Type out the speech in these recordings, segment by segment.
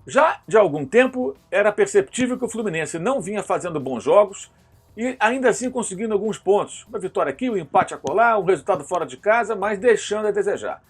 Já de algum tempo era perceptível que o Fluminense não vinha fazendo bons jogos e ainda assim conseguindo alguns pontos. Uma vitória aqui, um empate acolá, um resultado fora de casa, mas deixando a desejar.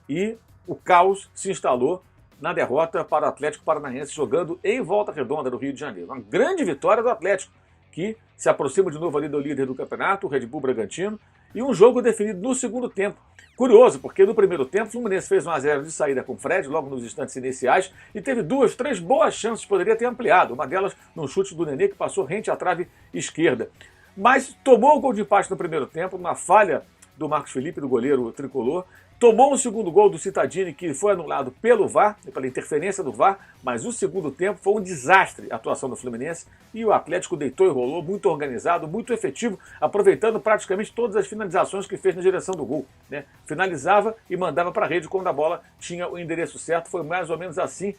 E o caos se instalou na derrota para o Atlético Paranaense jogando em Volta Redonda, no Rio de Janeiro. Uma grande vitória do Atlético, que se aproxima de novo ali do líder do campeonato, o Red Bull Bragantino, e um jogo definido no segundo tempo. Curioso, porque no primeiro tempo o Fluminense fez 1-0 de saída com o Fred, logo nos instantes iniciais, e teve 2, 3 boas chances, poderia ter ampliado. Uma delas num chute do Nenê, que passou rente à trave esquerda. Mas tomou o gol de empate no primeiro tempo, uma falha do Marcos Felipe, do goleiro tricolor. Tomou um segundo gol do Cittadini, que foi anulado pelo VAR, pela interferência do VAR, mas o segundo tempo foi um desastre a atuação do Fluminense e o Atlético deitou e rolou, muito organizado, muito efetivo, aproveitando praticamente todas as finalizações que fez na direção do gol, né? Finalizava e mandava para a rede quando a bola tinha o endereço certo. Foi mais ou menos assim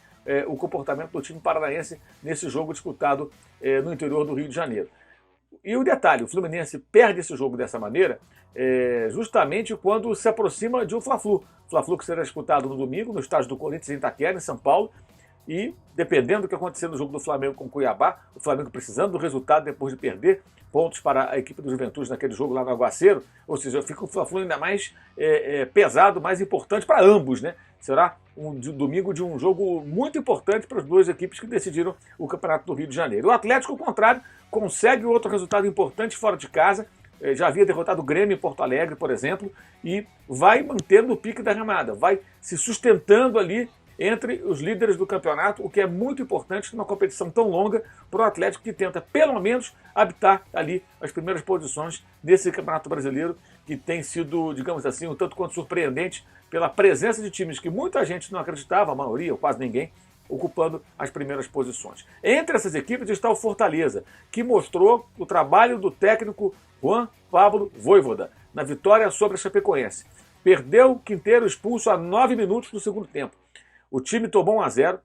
o comportamento do time paranaense nesse jogo disputado no interior do Rio de Janeiro. E o detalhe, o Fluminense perde esse jogo dessa maneira justamente quando se aproxima de um Fla-Flu. Fla-Flu que será disputado no domingo, no estádio do Corinthians em Itaquera, em São Paulo. E, dependendo do que acontecer no jogo do Flamengo com o Cuiabá, o Flamengo precisando do resultado depois de perder pontos para a equipe do Juventude naquele jogo lá no Aguaceiro, ou seja, fica o Fla-Flu ainda mais pesado, mais importante para ambos, né? Será um domingo de um jogo muito importante para as duas equipes que decidiram o Campeonato do Rio de Janeiro. O Atlético, ao contrário, consegue outro resultado importante fora de casa. Já havia derrotado o Grêmio em Porto Alegre, por exemplo, e vai mantendo o pique da remada, vai se sustentando ali entre os líderes do campeonato, o que é muito importante numa competição tão longa para o Atlético, que tenta, pelo menos, habitar ali as primeiras posições desse Campeonato Brasileiro, que tem sido, digamos assim, um tanto quanto surpreendente pela presença de times que muita gente não acreditava, a maioria, ou quase ninguém, ocupando as primeiras posições. Entre essas equipes está o Fortaleza, que mostrou o trabalho do técnico Juan Pablo Vojvoda na vitória sobre a Chapecoense. Perdeu o Quinteiro expulso a 9 minutos do segundo tempo. O time tomou 1-0,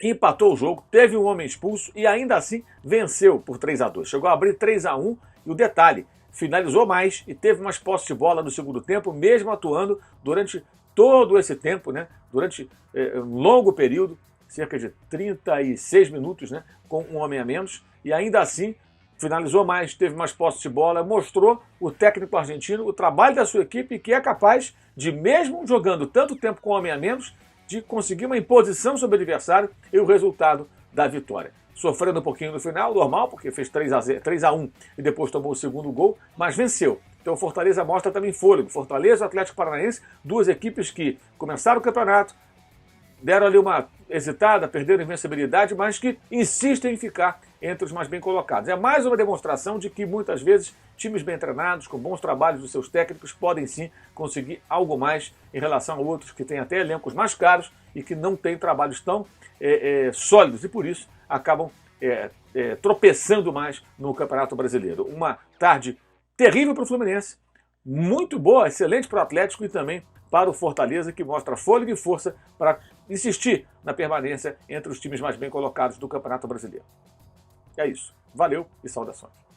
empatou o jogo, teve um homem expulso e ainda assim venceu por 3-2. Chegou a abrir 3-1 e o detalhe, finalizou mais e teve mais posse de bola no segundo tempo, mesmo atuando durante todo esse tempo, né? Durante um longo período, cerca de 36 minutos, né? Com um homem a menos, e ainda assim finalizou mais, teve mais posse de bola, mostrou o técnico argentino o trabalho da sua equipe, que é capaz de, mesmo jogando tanto tempo com um homem a menos, de conseguir uma imposição sobre o adversário e o resultado da vitória. Sofrendo um pouquinho no final, normal, porque fez 3-1 e depois tomou o segundo gol, mas venceu. Então o Fortaleza mostra também fôlego. Fortaleza e Atlético Paranaense, duas equipes que começaram o campeonato, deram ali uma hesitada, perderam a invencibilidade, mas que insistem em ficar entre os mais bem colocados. É mais uma demonstração de que muitas vezes times bem treinados, com bons trabalhos dos seus técnicos, podem sim conseguir algo mais em relação a outros que têm até elencos mais caros e que não têm trabalhos tão sólidos e por isso acabam tropeçando mais no Campeonato Brasileiro. Uma tarde terrível para o Fluminense, muito boa, excelente para o Atlético e também para o Fortaleza, que mostra fôlego e força para insistir na permanência entre os times mais bem colocados do Campeonato Brasileiro. É isso. Valeu e saudações.